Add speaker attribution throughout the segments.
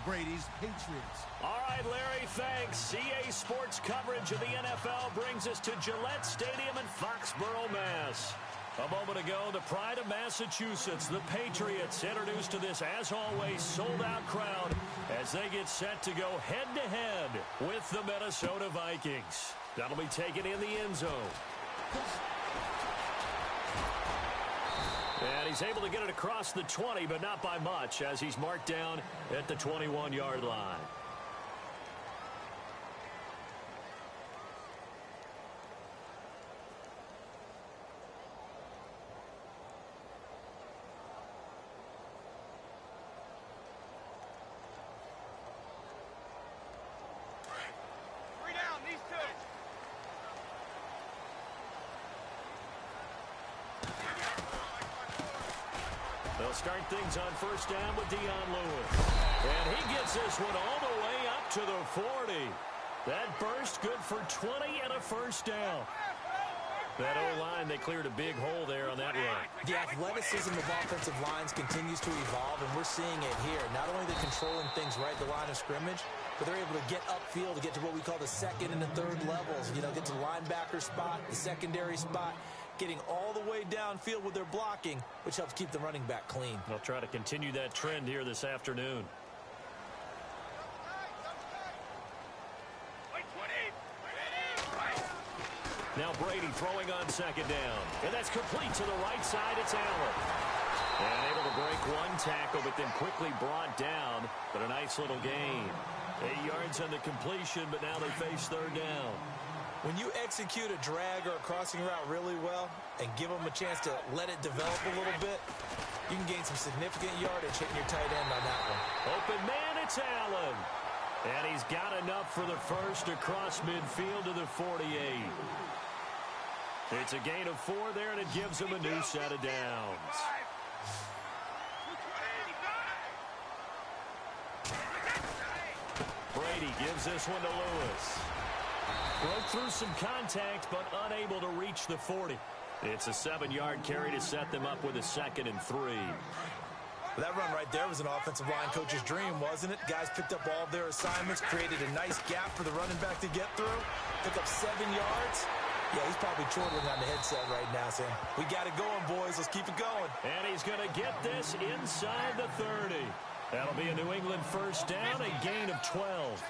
Speaker 1: Brady's Patriots.
Speaker 2: All right, Larry, thanks. EA Sports coverage of the NFL brings us to Gillette Stadium in Foxborough, Mass. A moment ago, the pride of Massachusetts, the Patriots, introduced to this, as always, sold-out crowd as they get set to go head-to-head with the Minnesota Vikings. That'll be taken in the end zone. And he's able to get it across the 20, but not by much, as he's marked down at the 21-yard line. They'll start things on first down with Dion Lewis. And he gets this one all the way up to the 40. That burst good for 20 and a first down. That O-line, they cleared a big hole there on that run.
Speaker 3: The athleticism of offensive lines continues to evolve, and we're seeing it here. Not only are they controlling things right at the line of scrimmage, but they're able to get upfield to get to what we call the second and the third levels. You know, get to the linebacker spot, the secondary spot, getting all the way downfield with their blocking, which helps keep the running back clean.
Speaker 2: They'll try to continue that trend here this afternoon. Now Brady throwing on second down. And that's complete to the right side. It's Allen. And able to break one tackle, but then quickly brought down. But a nice little gain. 8 yards on the completion, but now they face third down.
Speaker 3: When you execute a drag or a crossing route really well and give them a chance to let it develop a little bit, you can gain some significant yardage hitting your tight end on that one.
Speaker 2: Open man, it's Allen. And he's got enough for the first across midfield to the 48. It's a gain of 4 there, and it gives him a new set of downs. Brady gives this one to Lewis. Broke through some contact, but unable to reach the 40. It's a 7-yard carry to set them up with a 2nd and 3.
Speaker 3: That run right there was an offensive line coach's dream, wasn't it? Guys picked up all of their assignments, created a nice gap for the running back to get through, pick up 7 yards. Yeah, he's probably chortling on the headset right now, saying, we got it going, boys. Let's keep it going.
Speaker 2: And he's going to get this inside the 30. That'll be a New England first down, a gain of 12.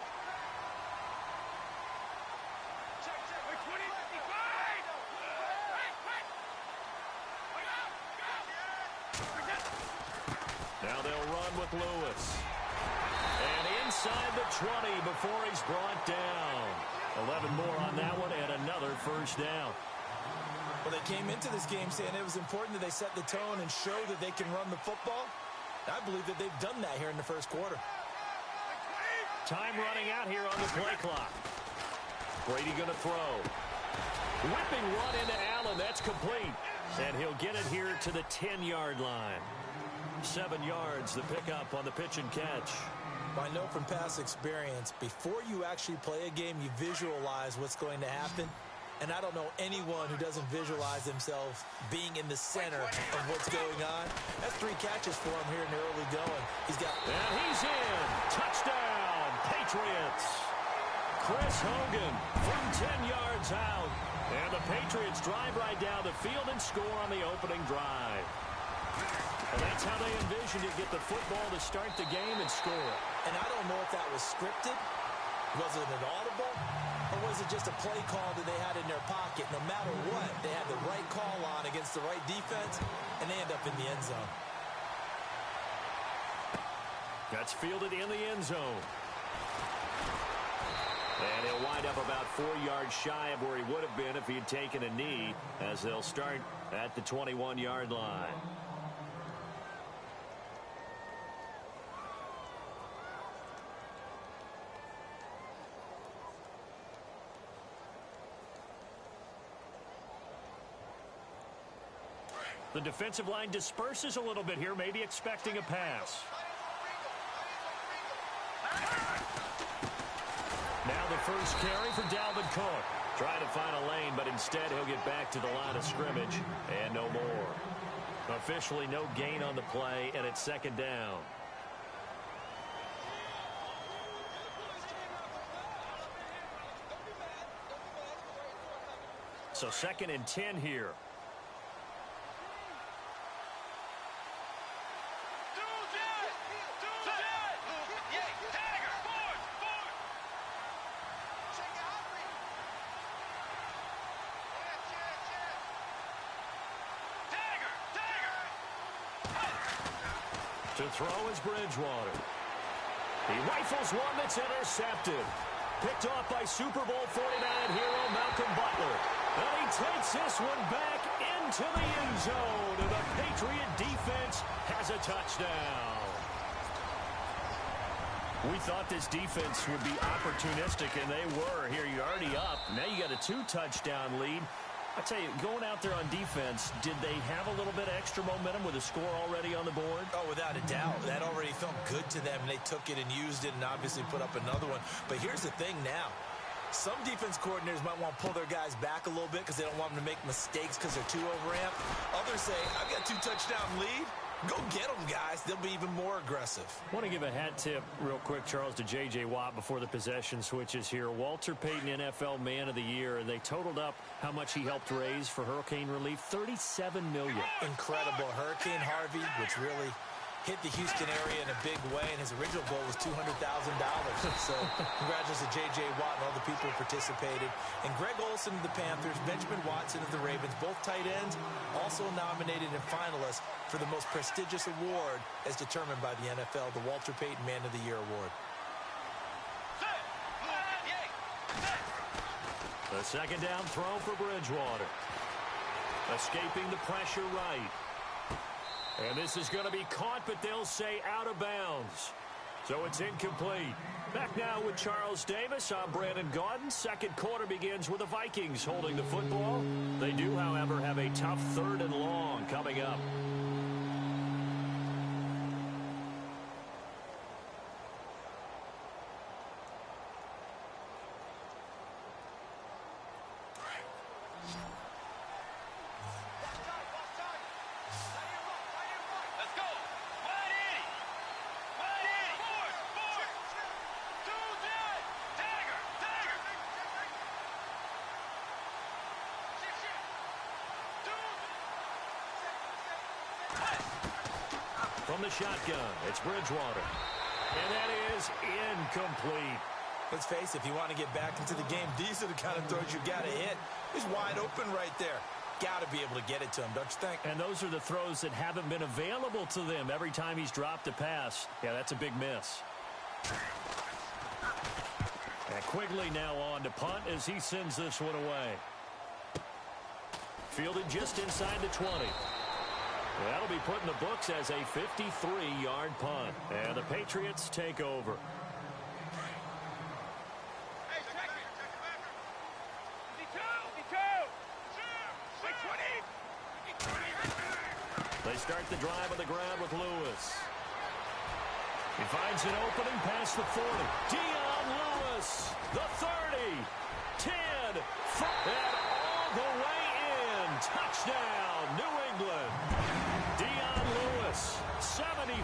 Speaker 2: Now they'll run with Lewis. And inside the 20 before he's brought down. 11 more on that one and another first down.
Speaker 3: Well, they came into this game saying it was important that they set the tone and show that they can run the football. I believe that they've done that here in the first quarter.
Speaker 2: Time running out here on the play clock. Brady going to throw. Whipping one into Allen. That's complete. And he'll get it here to the 10-yard line. 7 yards, the pickup on the pitch and catch.
Speaker 3: I know from past experience, before you actually play a game, you visualize what's going to happen. And I don't know anyone who doesn't visualize themselves being in the center of what's going on. That's 3 catches for him here in the early going. He's got...
Speaker 2: And he's in. Touchdown, Patriots. Chris Hogan from 10 yards out. And the Patriots drive right down the field and score on the opening drive. And that's how they envisioned to get the football to start the game and score.
Speaker 3: And I don't know if that was scripted. Was it an audible? Or was it just a play call that they had in their pocket? No matter what, they had the right call on against the right defense, and they end up in the end zone.
Speaker 2: That's fielded in the end zone. And he'll wind up about 4 yards shy of where he would have been if he had taken a knee, as they'll start at the 21-yard line. The defensive line disperses a little bit here, maybe expecting a pass. Now the first carry for Dalvin Cook. Trying to find a lane, but instead he'll get back to the line of scrimmage and no more. Officially no gain on the play, and it's 2nd down. So 2nd and 10 here. To throw is Bridgewater. He rifles one that's intercepted. Picked off by Super Bowl 49 hero Malcolm Butler. And he takes this one back into the end zone. And the Patriot defense has a touchdown. We thought this defense would be opportunistic, and they were. Here, you're already up. Now you got a 2-touchdown lead. I tell you, going out there on defense, did they have a little bit of extra momentum with a score already on the board?
Speaker 3: Oh, without a doubt. That already felt good to them. They took it and used it and obviously put up another one. But here's the thing now. Some defense coordinators might want to pull their guys back a little bit because they don't want them to make mistakes because they're too overamped. Others say, I've got a 2-touchdown lead. Go get them, guys. They'll be even more aggressive.
Speaker 2: I want to give a hat tip real quick, Charles, to J.J. Watt before the possession switches here. Walter Payton, NFL Man of the Year, and they totaled up how much he helped raise for hurricane relief, $37 million.
Speaker 3: Incredible. Hurricane Harvey, which really hit the Houston area in a big way, and his original goal was $200,000. So congratulations to J.J. Watt and all the people who participated. And Greg Olsen of the Panthers, Benjamin Watson of the Ravens, both tight ends, also nominated and finalists for the most prestigious award as determined by the NFL, the Walter Payton Man of the Year Award.
Speaker 2: The 2nd down throw for Bridgewater. Escaping the pressure right. And this is going to be caught, but they'll say out of bounds. So it's incomplete. Back now with Charles Davis. I'm Brandon Gaudin. 2nd quarter begins with the Vikings holding the football. They do, however, have a tough 3rd and long coming up. From the shotgun, it's Bridgewater. And that is incomplete.
Speaker 3: Let's face it, if you want to get back into the game, these are the kind of throws you got to hit. He's wide open right there. Got to be able to get it to him, don't you think?
Speaker 2: And those are the throws that haven't been available to them every time he's dropped a pass. Yeah, that's a big miss. And Quigley now on to punt as he sends this one away. Fielded just inside the 20. That'll be put in the books as a 53-yard punt. And the Patriots take over. They start the drive on the ground with Lewis. He finds an opening past the 40. Dion Lewis, the 30, 10, 5, and all the way in. Touchdown, New England. Dion Lewis, 75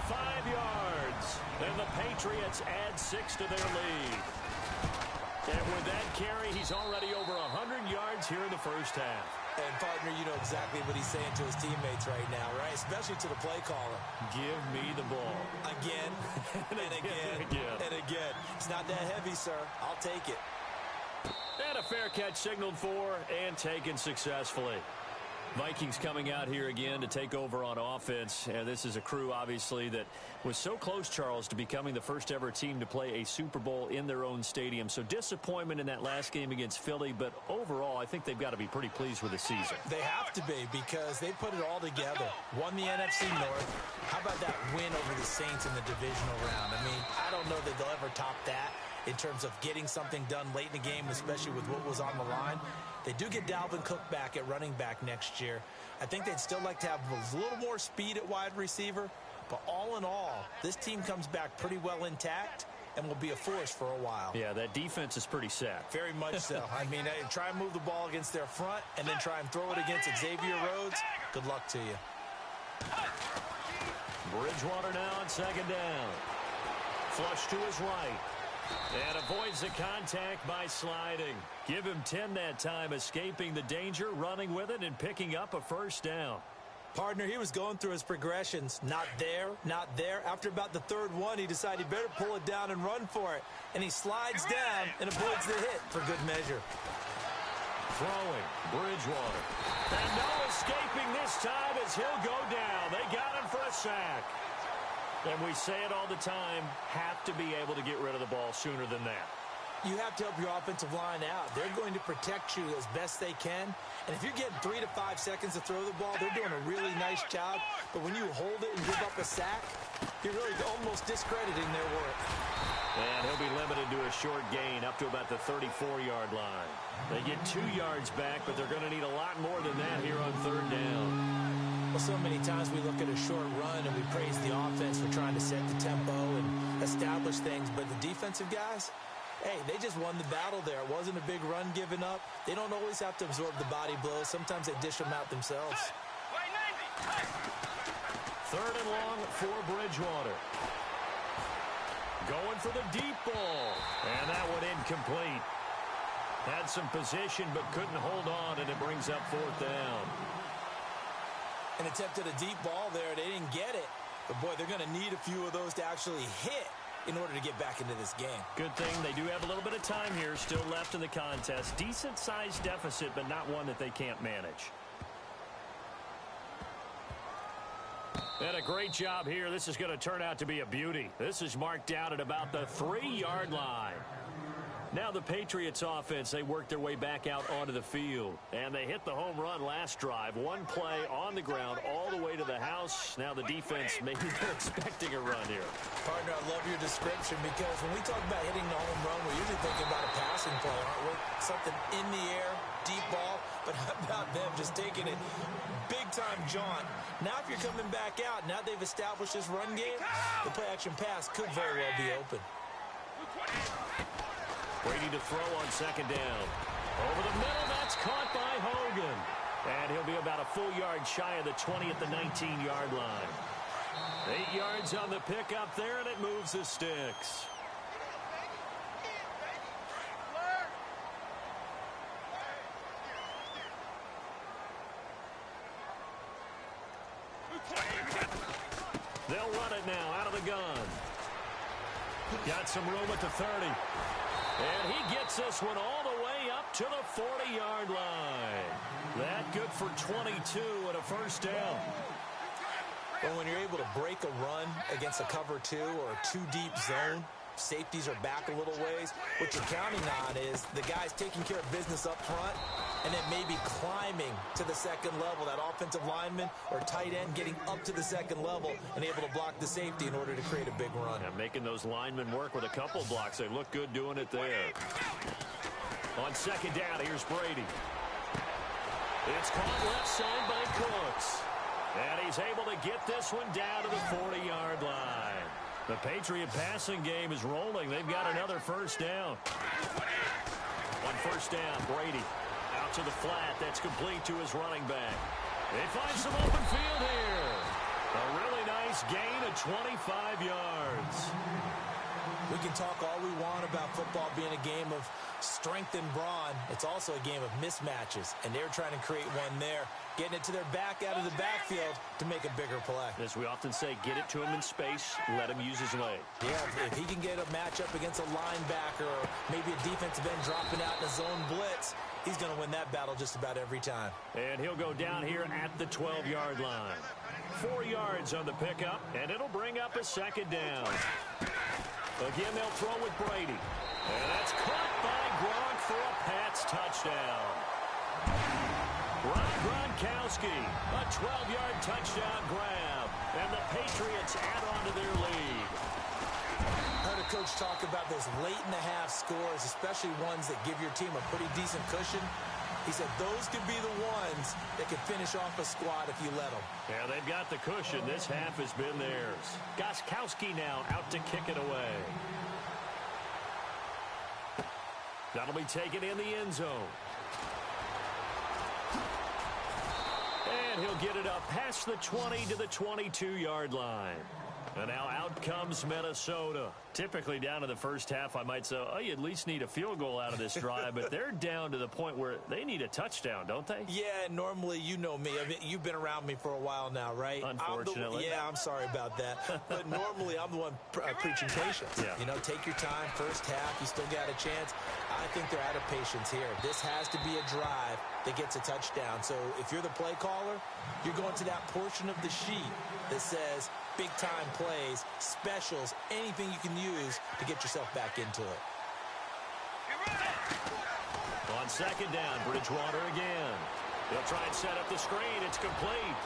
Speaker 2: yards. And the Patriots add 6 to their lead. And with that carry, he's already over 100 yards here in the first half.
Speaker 3: And, partner, you know exactly what he's saying to his teammates right now, right? Especially to the play caller.
Speaker 2: Give me the ball.
Speaker 3: Again, and again, and again. It's not that heavy, sir. I'll take it.
Speaker 2: And a fair catch signaled for and taken successfully. Vikings coming out here again to take over on offense. And this is a crew, obviously, that was so close, Charles, to becoming the first ever team to play a Super Bowl in their own stadium. So disappointment in that last game against Philly. But overall, I think they've got to be pretty pleased with the season.
Speaker 3: They have to be because they put it all together. Won the NFC North. How about that win over the Saints in the divisional round? I mean, I don't know that they'll ever top that in terms of getting something done late in the game, especially with what was on the line. They do get Dalvin Cook back at running back next year. I think they'd still like to have a little more speed at wide receiver. But all in all, this team comes back pretty well intact and will be a force for a while.
Speaker 2: Yeah, that defense is pretty set.
Speaker 3: Very much so. I mean, try and move the ball against their front and then try and throw it against Xavier Rhodes. Good luck to you.
Speaker 2: Bridgewater now on 2nd down. Flush to his right. And avoids the contact by sliding. Give him 10 that time, escaping the danger, running with it, and picking up a first down.
Speaker 3: Partner, he was going through his progressions. Not there, not there. After about the third one, he decided he better pull it down and run for it. And he slides down and avoids the hit for good measure.
Speaker 2: Throwing, Bridgewater. And no escaping this time as he'll go down. They got him for a sack. And we say it all the time, have to be able to get rid of the ball sooner than that.
Speaker 3: You have to help your offensive line out. They're going to protect you as best they can. And if you're getting 3 to 5 seconds to throw the ball, they're doing a really nice job. But when you hold it and give up a sack, you're really almost discrediting their work.
Speaker 2: And he'll be limited to a short gain up to about the 34-yard line. They get 2 yards back, but they're going to need a lot more than that here on third down.
Speaker 3: Well, so many times we look at a short run and we praise the offense for trying to set the tempo and establish things. But the defensive guys, hey, they just won the battle there. It wasn't a big run given up. They don't always have to absorb the body blows. Sometimes they dish them out themselves.
Speaker 2: Third and long for Bridgewater. Going for the deep ball. And that one incomplete. Had some position but couldn't hold on, and it brings up fourth down.
Speaker 3: An attempt at a deep ball there. They didn't get it. But, boy, they're going to need a few of those to actually hit in order to get back into this game.
Speaker 2: Good thing they do have a little bit of time here still left in the contest. Decent-sized deficit, but not one that they can't manage. And a great job here. This is going to turn out to be a beauty. This is marked down at about the 3-yard line. Now the Patriots offense, they work their way back out onto the field. And they hit the home run last drive. One play on the ground all the way to the house. Now the defense, maybe they're expecting a run here.
Speaker 3: Partner, I love your description because when we talk about hitting the home run, we're usually thinking about a passing play, aren't we? Something in the air, deep ball. But how about them just taking it big-time jaunt? Now if you're coming back out, now they've established this run game, the play-action pass could very well be open.
Speaker 2: Brady to throw on second down. Over the middle, that's caught by Hogan. And he'll be about a full yard shy of the 20 at the 19-yard line. 8 yards on the pickup there, and it moves the sticks. They'll run it now out of the gun. Got some room at the 30. And he gets this one all the way up to the 40-yard line. That good for 22 and a first down.
Speaker 3: Well, when you're able to break a run against a cover 2 or a 2-deep zone, safeties are back a little ways. What you're counting on is the guys taking care of business up front and then maybe climbing to the second level. That offensive lineman or tight end getting up to the second level and able to block the safety in order to create a big run.
Speaker 2: Yeah, making those linemen work with a couple blocks. They look good doing it there. On second down, here's Brady. It's caught left side by Cooks. And he's able to get this one down to the 40-yard line. The Patriot passing game is rolling. They've got another first down. On first down, Brady out to the flat. That's complete to his running back. They find some open field here. A really nice gain of 25 yards.
Speaker 3: We can talk all we want about football being a game of strength and brawn. It's also a game of mismatches, and they're trying to create one there, getting it to their back out of the backfield to make a bigger play.
Speaker 2: As we often say, get it to him in space, let him use his leg.
Speaker 3: Yeah, if he can get a matchup against a linebacker or maybe a defensive end dropping out in a zone blitz, he's going to win that battle just about every time.
Speaker 2: And he'll go down here at the 12-yard line. 4 yards on the pickup, and it'll bring up a second down. Again, they'll throw with Brady. And that's caught by Gronk for a Pats touchdown. Rob Gronkowski, a 12-yard touchdown grab. And the Patriots add on to their lead.
Speaker 3: I heard a coach talk about those late-in-the-half scores, especially ones that give your team a pretty decent cushion. He said those could be the ones that could finish off a squad if you let them.
Speaker 2: Yeah, they've got the cushion. This half has been theirs. Gronkowski now out to kick it away. That'll be taken in the end zone. And he'll get it up past the 20 to the 22-yard line. And now out comes Minnesota. Typically down to the first half, I might say, oh, you at least need a field goal out of this drive. But they're down to the point where they need a touchdown, don't they?
Speaker 3: Yeah, normally, you know me. I mean, you've been around me for a while now, right?
Speaker 2: Unfortunately.
Speaker 3: I'm sorry about that. But normally, I'm the one preaching patience.
Speaker 2: Yeah.
Speaker 3: You know, take your time. First half, you still got a chance. I think they're out of patience here. This has to be a drive that gets a touchdown. So if you're the play caller, you're going to that portion of the sheet that says big-time plays, specials, anything you can use to get yourself back into it.
Speaker 2: On second down, Bridgewater again. They'll try and set up the screen. It's complete.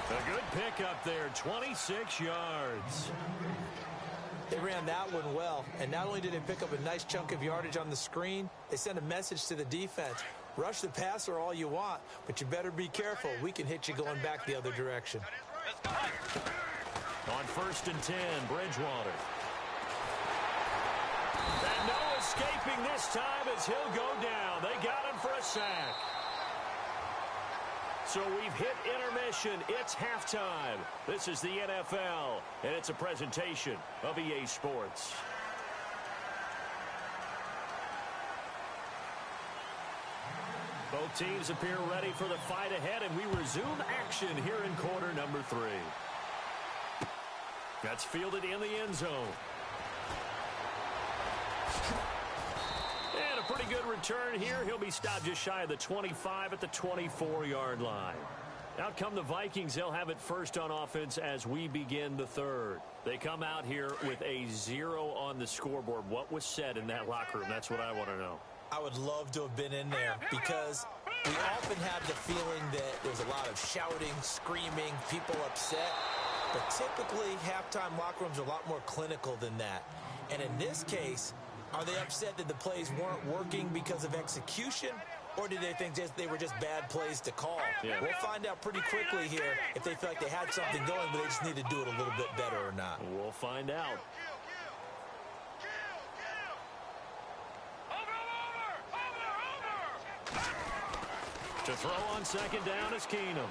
Speaker 2: A good pickup there, 26 yards.
Speaker 3: They ran that one well, and not only did they pick up a nice chunk of yardage on the screen, they sent a message to the defense. Rush the passer all you want, but you better be careful. We can hit you going back the other direction.
Speaker 2: On 1st and 10, Bridgewater. And no escaping this time as he'll go down. They got him for a sack. So we've hit intermission. It's halftime. This is the NFL, and it's a presentation of EA Sports. Both teams appear ready for the fight ahead, and we resume action here in quarter number 3. That's fielded in the end zone. And a pretty good return here. He'll be stopped just shy of the 25 at the 24-yard line. Out come the Vikings. They'll have it first on offense as we begin the third. They come out here with a 0 on the scoreboard. What was said in that locker room? That's what I want to know.
Speaker 3: I would love to have been in there because we often have the feeling that there's a lot of shouting, screaming, people upset. But typically, halftime locker rooms are a lot more clinical than that. And in this case, are they upset that the plays weren't working because of execution? Or did they think they were just bad plays to call?
Speaker 2: Yeah.
Speaker 3: We'll find out pretty quickly here if they feel like they had something going, but they just need to do it a little bit better or not.
Speaker 2: We'll find out. To throw on second down is Keenum.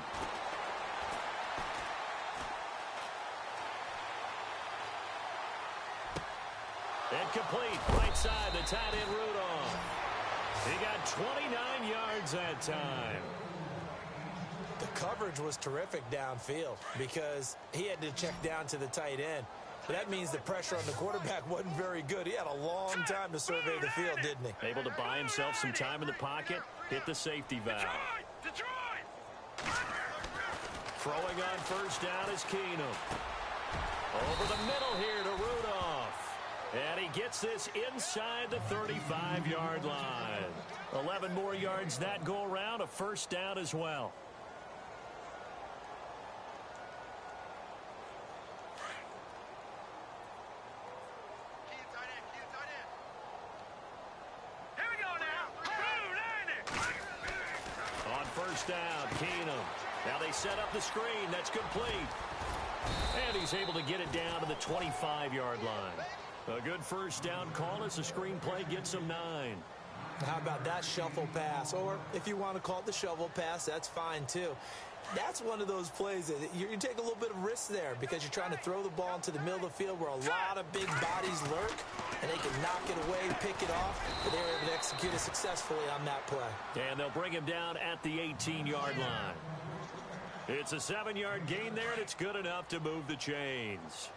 Speaker 2: Incomplete. Right side, the tight end Rudolph. He got 29 yards that time.
Speaker 3: The coverage was terrific downfield because he had to check down to the tight end. But that means the pressure on the quarterback wasn't very good. He had a long time to survey the field, didn't he?
Speaker 2: Able to buy himself some time in the pocket, hit the safety valve. Throwing on first down is Keenum. Over the middle here to Rudolph. And he gets this inside the 35-yard line. 11 more yards that go around, a first down as well. First down, Keenum. Now they set up the screen. That's complete. And he's able to get it down to the 25-yard line. A good first down call as the screen play gets him 9.
Speaker 3: How about that shuffle pass? Or if you want to call it the shovel pass, that's fine too. That's one of those plays that you take a little bit of risk there because you're trying to throw the ball into the middle of the field where a lot of big bodies lurk, and they can knock it away, pick it off, but they were able to execute it successfully on that play.
Speaker 2: And they'll bring him down at the 18-yard line. It's a 7-yard gain there, and it's good enough to move the chains.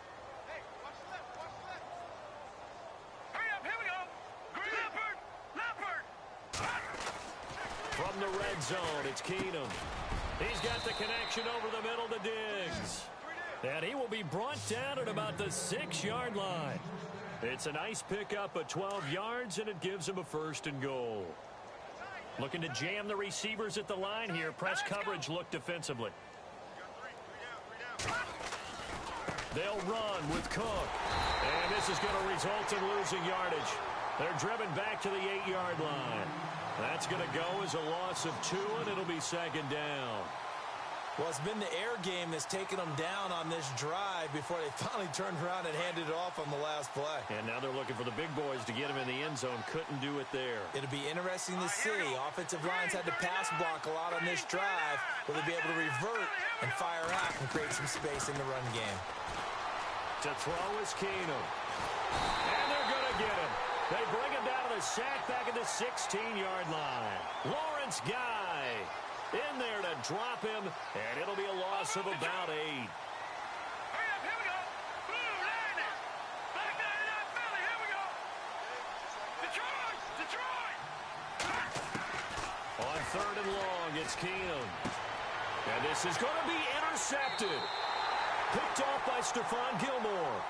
Speaker 2: From the red zone, it's Keenum. He's got the connection over the middle to Diggs. And he will be brought down at about the 6-yard line. It's a nice pickup of 12 yards, and it gives him a first and goal. Looking to jam the receivers at the line here. Press coverage look defensively. They'll run with Cook. And this is going to result in losing yardage. They're driven back to the 8-yard line. That's going to go as a loss of 2, and it'll be second down.
Speaker 3: Well, it's been the air game that's taken them down on this drive before they finally turned around and handed it off on the last play.
Speaker 2: And now they're looking for the big boys to get him in the end zone. Couldn't do it there.
Speaker 3: It'll be interesting to see. Offensive lines had to pass block a lot on this drive. Will they be able to revert and fire out and create some space in the run game?
Speaker 2: To throw is Keenum. And they're going to get him. They bring him down to the sack back at the 16-yard line. Lawrence Guy in there to drop him, and it'll be a loss of about 8.
Speaker 1: Hurry up, here we go. Blue line it. Back there in that belly, here we go. Detroit, Detroit.
Speaker 2: On 3rd and long, it's Keenum. And this is going to be intercepted. Picked off by Stephon Gilmore.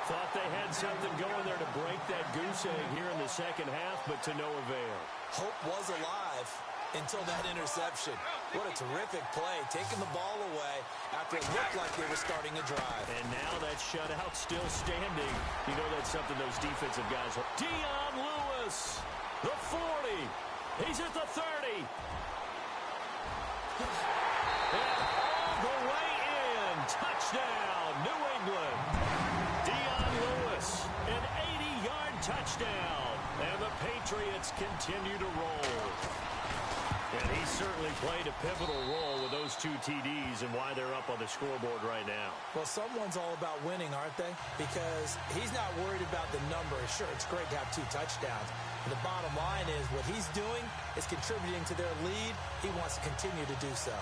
Speaker 2: Thought they had something going there to break that goose egg here in the second half, but to no avail.
Speaker 3: Hope was alive until that interception. What a terrific play, taking the ball away after it looked like they were starting a drive.
Speaker 2: And now that shutout still standing. You know that's something those defensive guys are. Dion Lewis, the 40. He's at the 30. And all the way in. Touchdown, New England. Dion Lewis, an 80-yard touchdown. And the Patriots continue to roll. And he certainly played a pivotal role with those 2 TDs and why they're up on the scoreboard right now.
Speaker 3: Well, someone's all about winning, aren't they? Because he's not worried about the number. Sure, it's great to have 2 touchdowns. But the bottom line is what he's doing is contributing to their lead. He wants to continue to do so.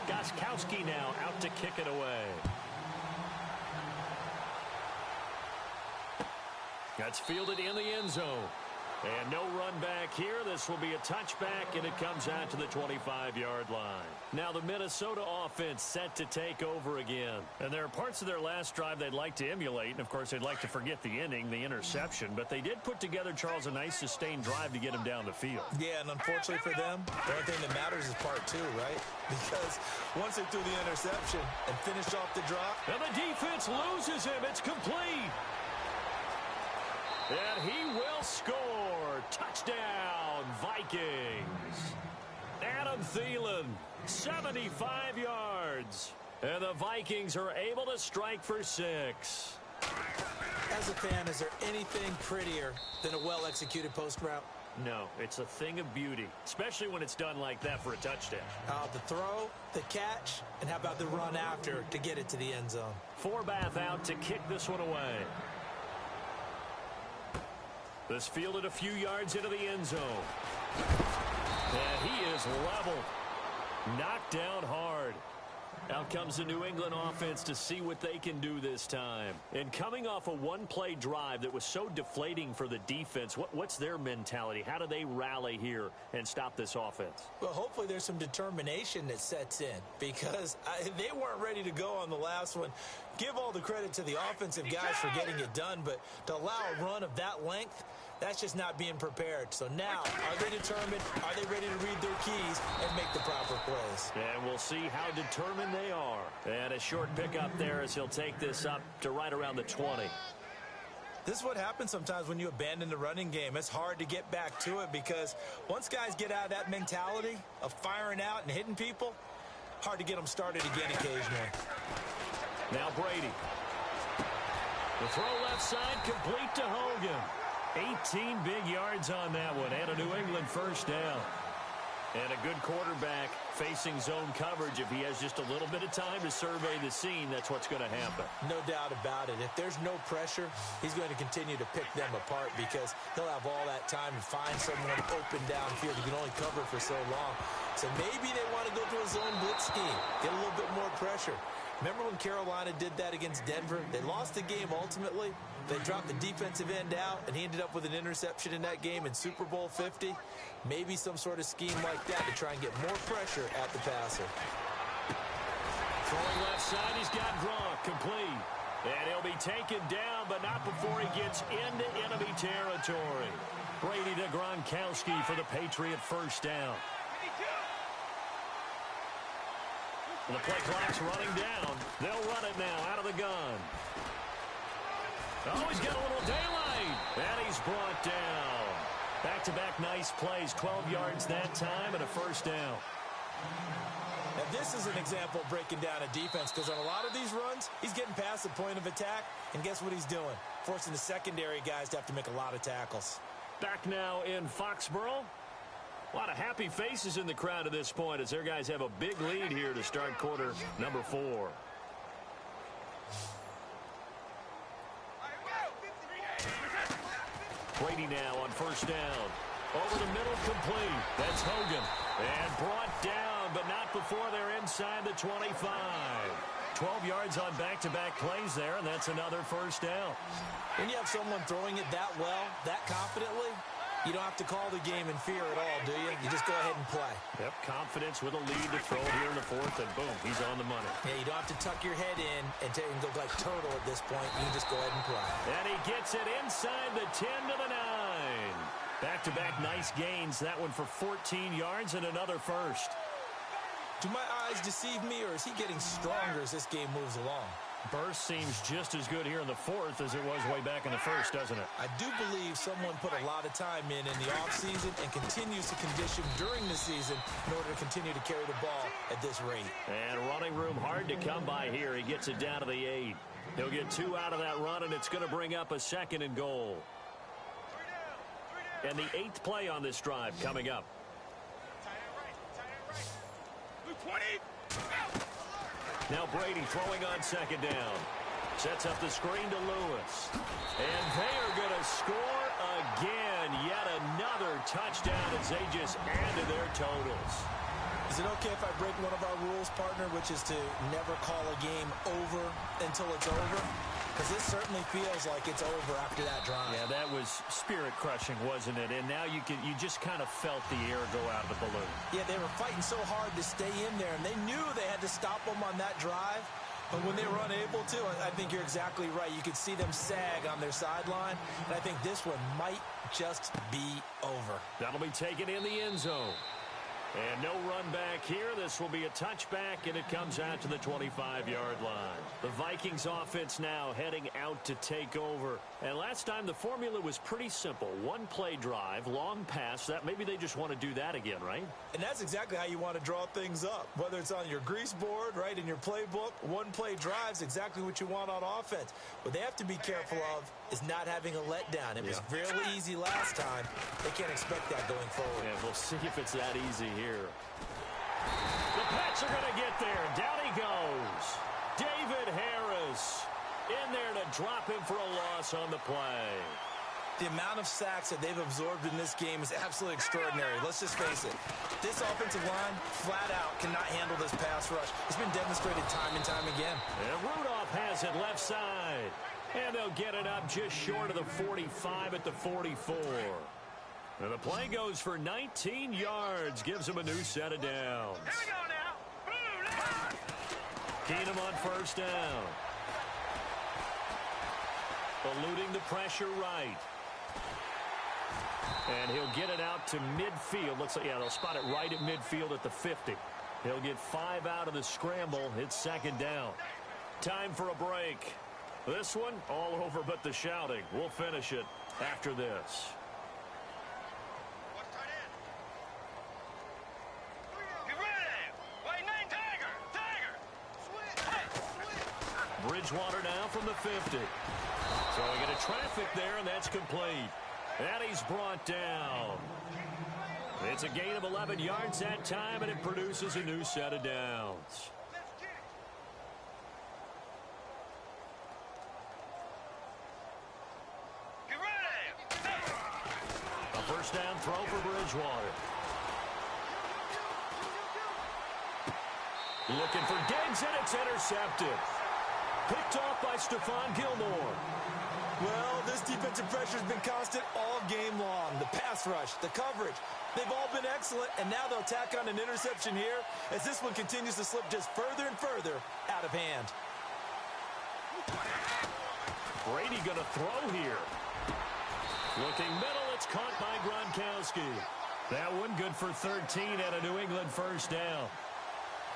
Speaker 2: Gostkowski now out to kick it away. That's fielded in the end zone. And no run back here. This will be a touchback, and it comes out to the 25-yard line. Now the Minnesota offense set to take over again. And there are parts of their last drive they'd like to emulate. And, of course, they'd like to forget the inning, the interception. But they did put together, Charles, a nice sustained drive to get him down the field.
Speaker 3: Yeah, and unfortunately for them, the only thing that matters is part 2, right? Because once they threw the interception and finished off the drop.
Speaker 2: And the defense loses him. It's complete. And he will score. Touchdown, Vikings. Adam Thielen, 75 yards. And the Vikings are able to strike for 6.
Speaker 3: As a fan, is there anything prettier than a well-executed post route?
Speaker 2: No, it's a thing of beauty, especially when it's done like that for a touchdown.
Speaker 3: The throw, the catch, and how about the run after to get it to the end zone?
Speaker 2: Forbath out to kick this one away. This fielded a few yards into the end zone. And he is leveled. Knocked down hard. Out comes the New England offense to see what they can do this time. And coming off a one-play drive that was so deflating for the defense, what's their mentality? How do they rally here and stop this offense?
Speaker 3: Well, hopefully there's some determination that sets in because they weren't ready to go on the last one. Give all the credit to the offensive guys for getting it done, but to allow a run of that length, that's just not being prepared. So now, are they determined? Are they ready to read their keys and make the proper plays?
Speaker 2: And we'll see how determined they are. And a short pickup there as he'll take this up to right around the 20.
Speaker 3: This is what happens sometimes when you abandon the running game. It's hard to get back to it because once guys get out of that mentality of firing out and hitting people, hard to get them started again occasionally.
Speaker 2: Now Brady. The throw left side complete to Hogan. 18 big yards on that one, and a New England first down. And a good quarterback facing zone coverage. If he has just a little bit of time to survey the scene, that's what's going to happen.
Speaker 3: No doubt about it. If there's no pressure, he's going to continue to pick them apart because he'll have all that time to find someone open downfield. He can only cover for so long. So maybe they want to go to a zone blitz scheme, get a little bit more pressure. Remember when Carolina did that against Denver? They lost the game ultimately. They dropped the defensive end out, and he ended up with an interception in that game in Super Bowl 50. Maybe some sort of scheme like that to try and get more pressure at the passer.
Speaker 2: Throwing left side, he's got Gronk complete. And he'll be taken down, but not before he gets into enemy territory. Brady to Gronkowski for the Patriot first down. The play clock's running down. They'll run it now out of the gun. Oh, he's got a little daylight. And he's brought down. Back-to-back nice plays. 12 yards that time and a first down.
Speaker 3: Now, this is an example of breaking down a defense because on a lot of these runs, he's getting past the point of attack, and guess what he's doing? Forcing the secondary guys to have to make a lot of tackles.
Speaker 2: Back now in Foxborough. A lot of happy faces in the crowd at this point as their guys have a big lead here to start quarter number 4. Brady now on first down. Over the middle, complete. That's Hogan. And brought down, but not before they're inside the 25. 12 yards on back-to-back plays there, and that's another first down.
Speaker 3: When you have someone throwing it that well, that confidently, you don't have to call the game in fear at all, do you? You just go ahead and play.
Speaker 2: Yep, confidence with a lead to throw here in the fourth, and boom, he's on the money.
Speaker 3: Yeah, you don't have to tuck your head in and go like turtle at this point. You can just go ahead and play.
Speaker 2: And he gets it inside the 10 to the 9. Back-to-back nice gains. That one for 14 yards and another first.
Speaker 3: Do my eyes deceive me, or is he getting stronger as this game moves along?
Speaker 2: Burst seems just as good here in the fourth as it was way back in the first, doesn't it?
Speaker 3: I do believe someone put a lot of time in the offseason and continues to condition during the season in order to continue to carry the ball at this rate.
Speaker 2: And running room hard to come by here. He gets it down to the 8. He'll get 2 out of that run, and it's going to bring up a second and goal. And the 8th play on this drive coming up.
Speaker 1: 20.
Speaker 2: Now Brady throwing on second down. Sets up the screen to Lewis. And they are going to score again. Yet another touchdown as they just added their totals.
Speaker 3: Is it okay if I break one of our rules, partner, which is to never call a game over until it's over? Because this certainly feels like it's over after that drive.
Speaker 2: Yeah, that was spirit-crushing, wasn't it? And now you just kind of felt the air go out of the balloon.
Speaker 3: Yeah, they were fighting so hard to stay in there, and they knew they had to stop them on that drive. But when they were unable to, I think you're exactly right. You could see them sag on their sideline, and I think this one might just be over.
Speaker 2: That'll be taken in the end zone. And no run back here. This will be a touchback, and it comes out to the 25-yard line. The Vikings offense now heading out to take over. And last time the formula was pretty simple. One play drive, long pass. That maybe they just want to do that again, right?
Speaker 3: And that's exactly how you want to draw things up. Whether it's on your grease board, right, in your playbook, one play drive is exactly what you want on offense. What they have to be careful of is not having a letdown. It was fairly easy last time. They can't expect that going forward.
Speaker 2: Yeah, we'll see if it's that easy here. The Pats are going to get there. Down he goes. David Harris in there to drop him for a loss on the play.
Speaker 3: The amount of sacks that they've absorbed in this game is absolutely extraordinary. Let's just face it. This offensive line, flat out, cannot handle this pass rush. It's been demonstrated time and time again.
Speaker 2: And Rudolph has it left side. And they'll get it up just short of the 45 at the 44. And the play goes for 19 yards. Gives them a new set of downs.
Speaker 1: Here we go now. Blue line.
Speaker 2: Keenum on first down. Eluding the pressure right. And he'll get it out to midfield. Looks like, yeah, they'll spot it right at midfield at the 50. He'll get 5 out of the scramble. It's second down. Time for a break. This one, all over but the shouting. We'll finish it after this.
Speaker 1: Get ready. Wait, nine, Tiger. Tiger.
Speaker 2: Bridgewater now from the 50. So we get a traffic there, and that's complete. And he's brought down. It's a gain of 11 yards that time, and it produces a new set of downs.
Speaker 1: Get ready.
Speaker 2: A first down throw for Bridgewater. Looking for Diggs, and it's intercepted. Picked off by Stephon Gilmore.
Speaker 3: Well, this defensive pressure has been constant all game long. The pass rush, the coverage, they've all been excellent, and now they'll tack on an interception here as this one continues to slip just further and further out of hand.
Speaker 2: Brady going to throw here. Looking middle, it's caught by Gronkowski. That one good for 13 at a New England first down.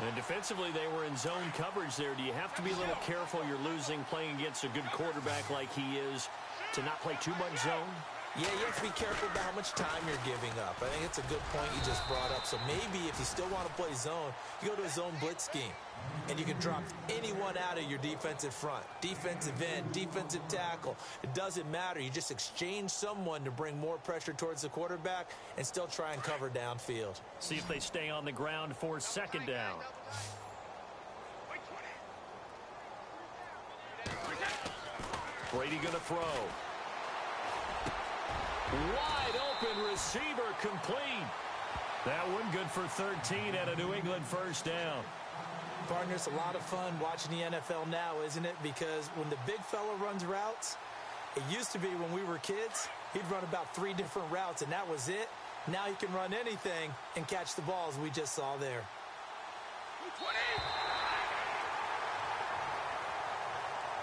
Speaker 2: And defensively, they were in zone coverage there. Do you have to be a little careful? You're losing, playing against a good quarterback like he is, to not play too much zone?
Speaker 3: Yeah, you have to be careful about how much time you're giving up. I think it's a good point you just brought up. So maybe if you still want to play zone, you go to a zone blitz scheme. And you can drop anyone out of your defensive front. Defensive end, defensive tackle. It doesn't matter. You just exchange someone to bring more pressure towards the quarterback and still try and cover downfield.
Speaker 2: See if they stay on the ground for second down. Brady going to throw. Wide open receiver complete. That one good for 13 at a New England first down.
Speaker 3: Partner, it's a lot of fun watching the NFL now, isn't it? Because when the big fella runs routes, it used to be when we were kids, he'd run about 3 different routes, and that was it. Now he can run anything and catch the balls we just saw there.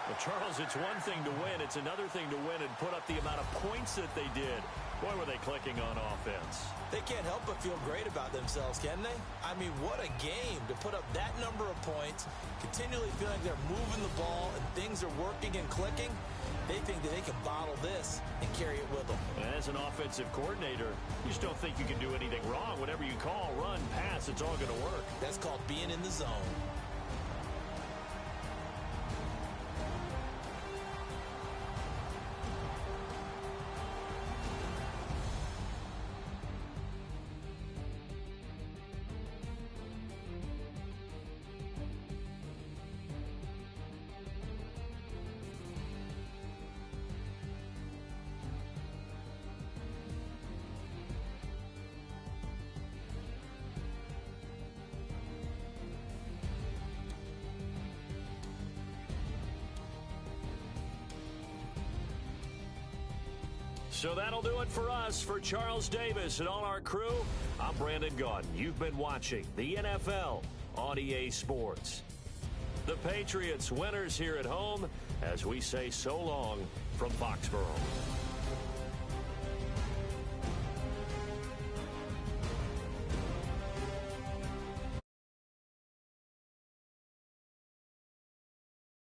Speaker 2: Well, Charles, it's one thing to win. It's another thing to win and put up the amount of points that they did. Boy, were they clicking on offense.
Speaker 3: They can't help but feel great about themselves, can they? I mean, what a game to put up that number of points, continually feeling like they're moving the ball and things are working and clicking. They think that they can bottle this and carry it with them.
Speaker 2: As an offensive coordinator, you just don't think you can do anything wrong. Whatever you call, run, pass, it's all going to work.
Speaker 3: That's called being in the zone.
Speaker 2: So that'll do it for us. For Charles Davis and all our crew, I'm Brandon Gaudin. You've been watching the NFL on EA Sports. The Patriots winners here at home as we say so long from Foxborough.